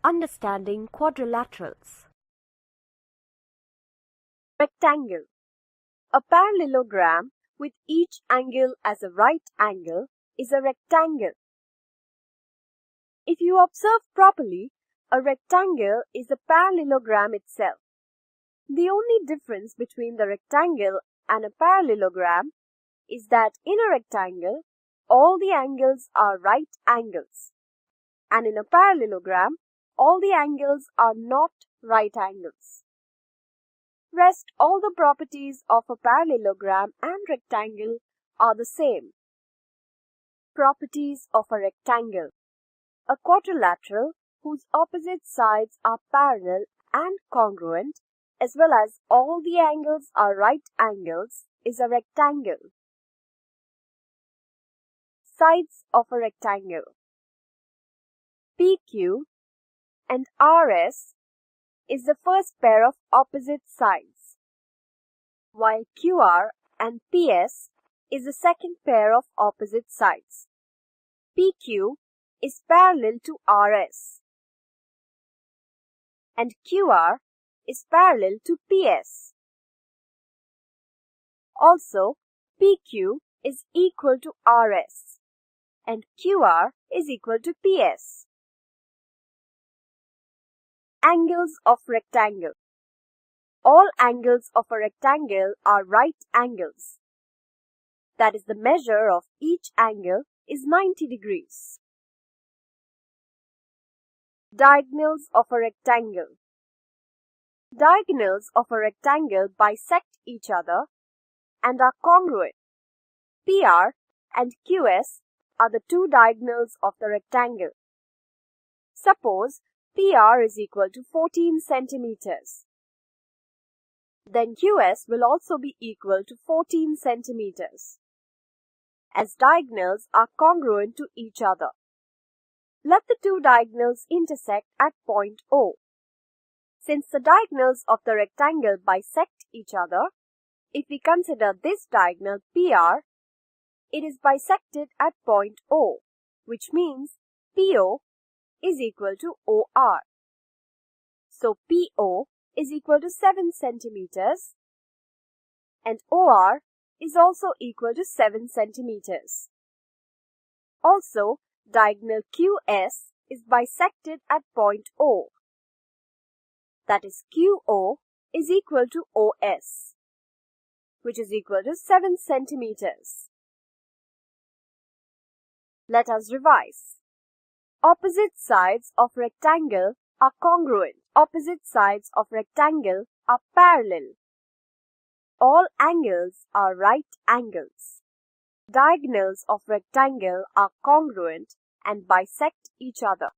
Understanding quadrilaterals. Rectangle. A parallelogram with each angle as a right angle is a rectangle. If you observe properly, a rectangle is a parallelogram itself. The only difference between the rectangle and a parallelogram is that in a rectangle, all the angles are right angles, and in a parallelogram, all the angles are not right angles. Rest all the properties of a parallelogram and rectangle are the same. Properties of a rectangle. A quadrilateral whose opposite sides are parallel and congruent, as well as all the angles are right angles, is a rectangle. Sides of a rectangle. PQ and RS is the first pair of opposite sides, while QR and PS is the second pair of opposite sides. PQ is parallel to RS, and QR is parallel to PS. Also, PQ is equal to RS, and QR is equal to PS. Angles of rectangle. All angles of a rectangle are right angles. That is, the measure of each angle is 90 degrees. Diagonals of a rectangle. Diagonals of a rectangle bisect each other and are congruent. PR and QS are the two diagonals of the rectangle. Suppose PR is equal to 14 centimeters. Then QS will also be equal to 14 centimeters, as diagonals are congruent to each other. Let the two diagonals intersect at point O. Since the diagonals of the rectangle bisect each other, if we consider this diagonal PR, it is bisected at point O, which means PO is equal to OR. So PO is equal to 7 centimeters and OR is also equal to 7 centimeters. Also, diagonal QS is bisected at point O. That is, QO is equal to OS, which is equal to 7 centimeters. Let us revise. Opposite sides of rectangle are congruent. Opposite sides of rectangle are parallel. All angles are right angles. Diagonals of rectangle are congruent and bisect each other.